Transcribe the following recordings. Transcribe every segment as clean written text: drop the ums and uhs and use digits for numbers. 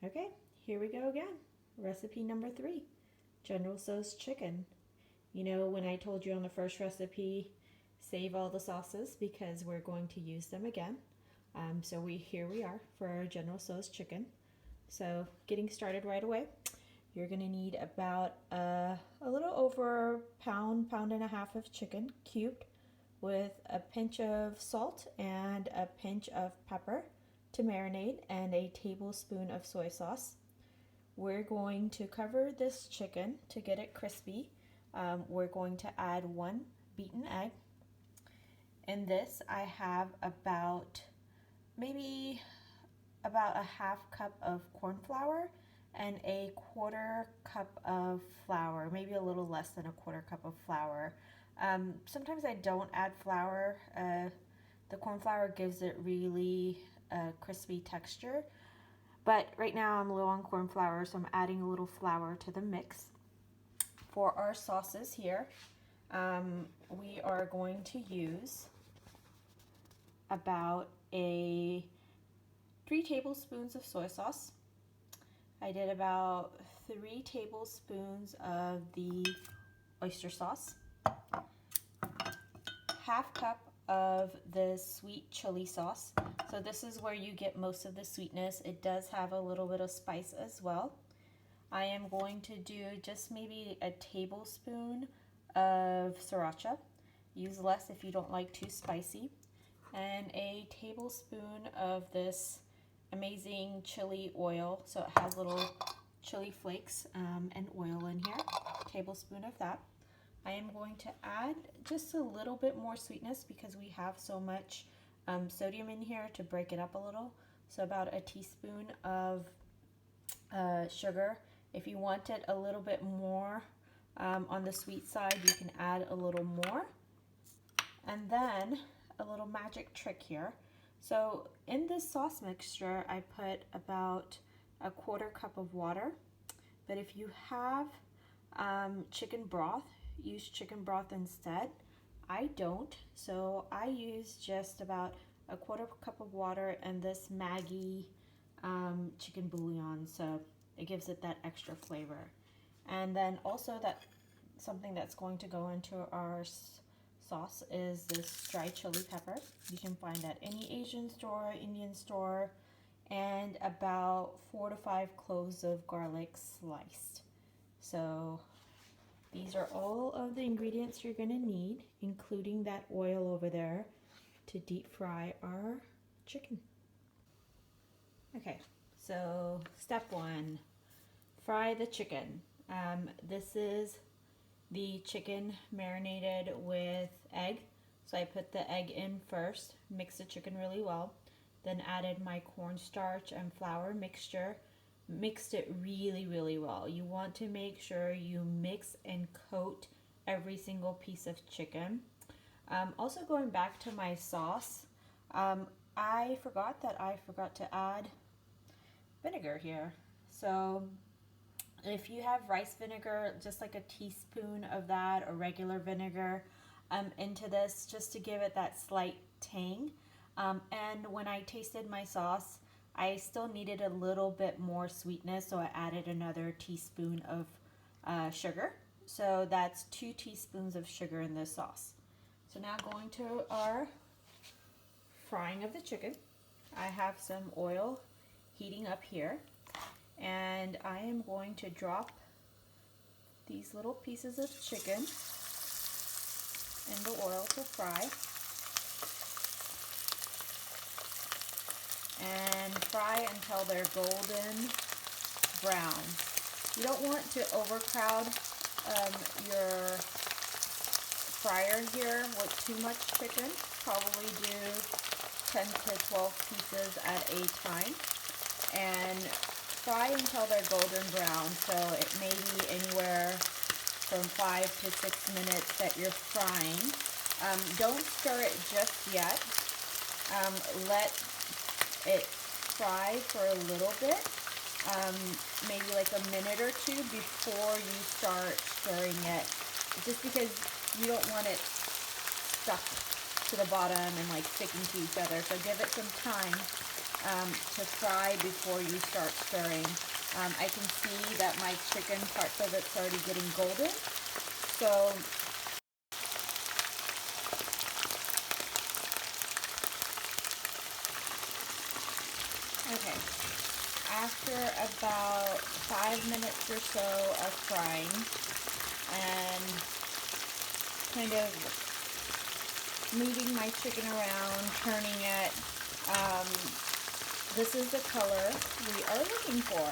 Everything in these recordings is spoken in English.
Okay, here we go again. Recipe number 3, General Tso's chicken. You know, when I told you on the first recipe, save all the sauces because we're going to use them again. So here we are for our General Tso's chicken. So getting started right away, you're going to need about a little over pound and a half of chicken cubed with a pinch of salt and a pinch of pepper to marinate and a tablespoon of soy sauce. We're going to cover this chicken to get it crispy. We're going to add 1 beaten egg. In this, I have maybe about a half cup of corn flour and a 1/4 cup of flour, maybe a little less than a 1/4 cup of flour. Sometimes I don't add flour. The corn flour gives it really crispy texture. But right now I'm low on corn flour, so I'm adding a little flour to the mix. For our sauces here, we are going to use about 3 tablespoons of soy sauce. I did about 3 tablespoons of the oyster sauce, half cup of the sweet chili sauce. So this is where you get most of the sweetness. It does have a little bit of spice as well. I am going to do just maybe a tablespoon of sriracha. Use less if you don't like too spicy. And a tablespoon of this amazing chili oil. So it has little chili flakes and oil in here. A tablespoon of that. I am going to add just a little bit more sweetness because we have so much sodium in here to break it up a little. So about a teaspoon of sugar. If you want it a little bit more on the sweet side, you can add a little more. And then a little magic trick here. So in this sauce mixture, I put about a 1/4 cup of water. But if you have chicken broth, use chicken broth instead. I don't, so I use just about a 1/4 cup of water and this Maggi chicken bouillon, so it gives it that extra flavor. And then also something that's going to go into our sauce is this dry chili pepper. You can find at any Asian store, Indian store, and about 4 to 5 cloves of garlic sliced. So these are all of the ingredients you're going to need, including that oil over there, to deep fry our chicken. Okay, so step 1, fry the chicken. This is the chicken marinated with egg. So I put the egg in first, mixed the chicken really well, then added my cornstarch and flour mixture. Mixed it really well. You want to make sure you mix and coat every single piece of chicken. Also going back to my sauce, I forgot to add vinegar here. So if you have rice vinegar, just like a teaspoon of that or regular vinegar into this, just to give it that slight tang. And when I tasted my sauce, I still needed a little bit more sweetness, so I added another teaspoon of sugar. So that's 2 teaspoons of sugar in this sauce. So now going to our frying of the chicken. I have some oil heating up here, and I am going to drop these little pieces of chicken in the oil to fry. And fry until they're golden brown. You don't want to overcrowd your fryer here with too much chicken. Probably do 10 to 12 pieces at a time. And fry until they're golden brown. So it may be anywhere from 5 to 6 minutes that you're frying. Don't stir it just yet. Let it fry for a little bit, maybe like a minute or 2 before you start stirring it, just because you don't want it stuck to the bottom and like sticking to each other. So give it some time to fry before you start stirring. I can see that my chicken, parts of it's already getting golden. So okay, after about 5 minutes or so of frying and kind of moving my chicken around, turning it, this is the color we are looking for,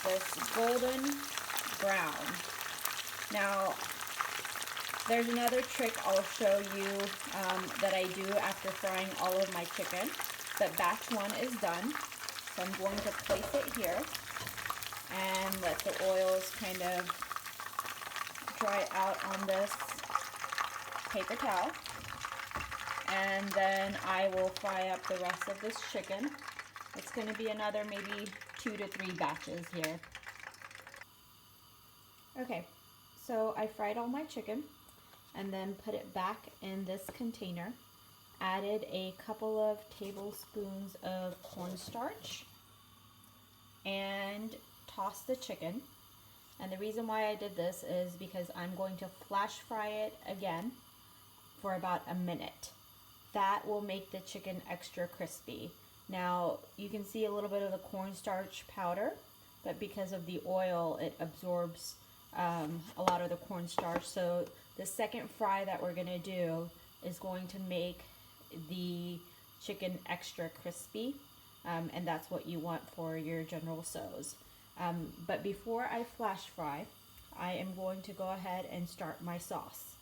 this golden brown. Now, there's another trick I'll show you that I do after frying all of my chicken, but batch one is done. So I'm going to place it here and let the oils kind of dry out on this paper towel. And then I will fry up the rest of this chicken. It's going to be another maybe 2 to 3 batches here. Okay, so I fried all my chicken and then put it back in this container. Added a couple of tablespoons of cornstarch and tossed the chicken. And the reason why I did this is because I'm going to flash fry it again for about a minute. That will make the chicken extra crispy. Now, you can see a little bit of the cornstarch powder, but because of the oil, it absorbs a lot of the cornstarch. So the second fry that we're gonna do is going to make the chicken extra crispy, and that's what you want for your General Tso's. But before I flash fry, I am going to go ahead and start my sauce.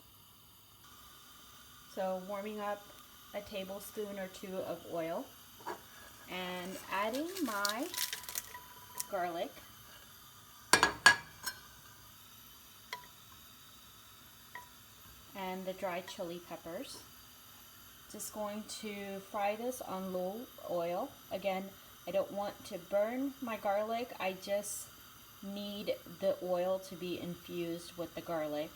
So warming up a tablespoon or 2 of oil and adding my garlic, and the dried chili peppers. Just going to fry this on low oil. Again, I don't want to burn my garlic. I just need the oil to be infused with the garlic.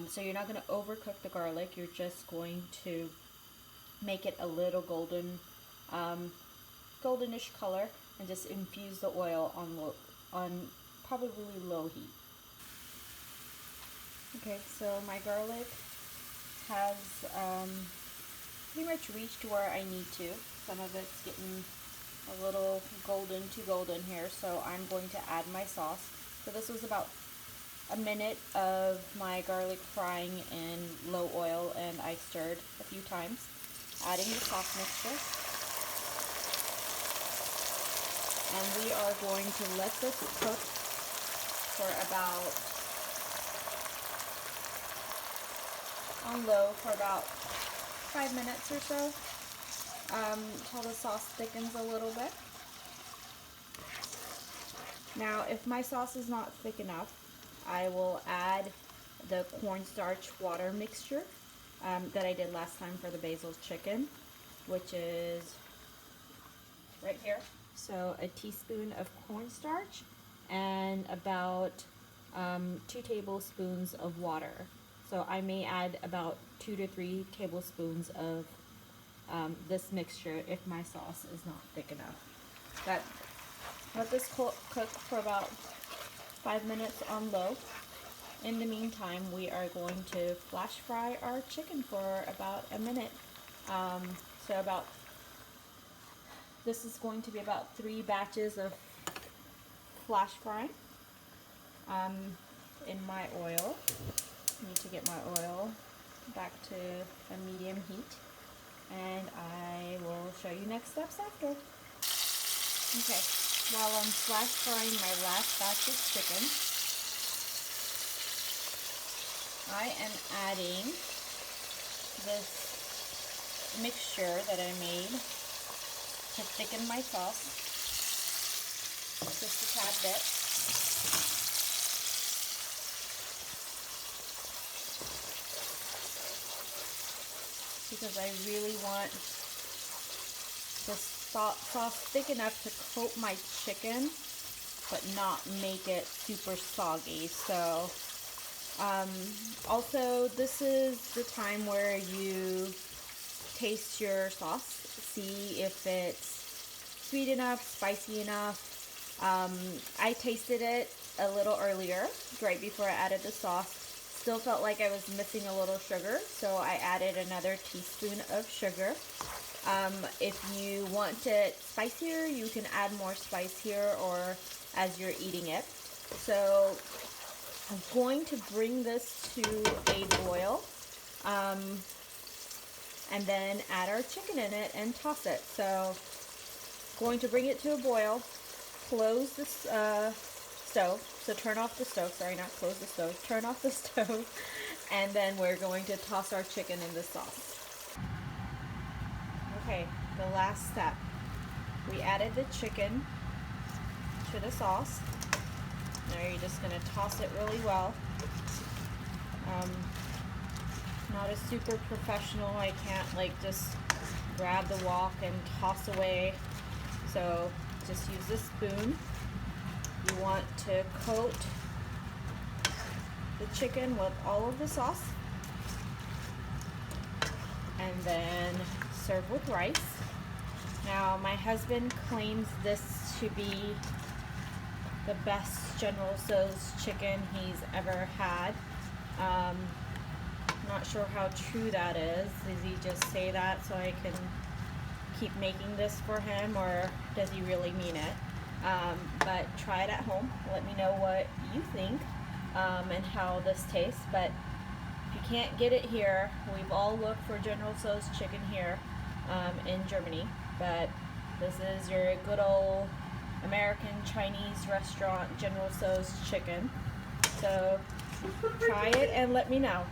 So you're not going to overcook the garlic. You're just going to make it a little golden, goldenish color, and just infuse the oil on probably low heat. Okay, so my garlic has pretty much reached where I need to. Some of it's getting a little golden, too golden here, so I'm going to add my sauce. So this was about a minute of my garlic frying in low oil, and I stirred a few times, adding the sauce mixture. And we are going to let this cook for about, on low, for about 5 minutes or so, until the sauce thickens a little bit. Now, if my sauce is not thick enough, I will add the cornstarch water mixture that I did last time for the basil chicken, which is right here. So a teaspoon of cornstarch and about 2 tablespoons of water. So I may add about 2 to 3 tablespoons of this mixture if my sauce is not thick enough. Let this cook for about 5 minutes on low. In the meantime, we are going to flash fry our chicken for about a minute. This is going to be about 3 batches of flash frying in my oil. I need to get my oil back to a medium heat, and I will show you next steps after. Okay, while I'm flash frying my last batch of chicken, I am adding this mixture that I made to thicken my sauce, just a tad bit. Because I really want the sauce thick enough to coat my chicken, but not make it super soggy. So, also, this is the time where you taste your sauce. see if it's sweet enough, spicy enough. I tasted it a little earlier, right before I added the sauce. Still felt like I was missing a little sugar, so I added another teaspoon of sugar. If you want it spicier, you can add more spice here or as you're eating it. So I'm going to bring this to a boil and then add our chicken in it and toss it. So going to bring it to a boil, close the stove, so turn off the stove, sorry, not close the stove, turn off the stove, and then we're going to toss our chicken in the sauce. Okay, the last step. We added the chicken to the sauce. Now you're just going to toss it really well. Not a super professional, I can't like just grab the wok and toss away. So just use a spoon. You want to coat the chicken with all of the sauce and then serve with rice. Now my husband claims this to be the best General Tso's chicken he's ever had. Not sure how true that is. Does he just say that so I can keep making this for him, or does he really mean it? But try it at home. Let me know what you think and how this tastes. But if you can't get it here, we've all looked for General Tso's chicken here in Germany. But this is your good old American Chinese restaurant General Tso's chicken. So try it and let me know.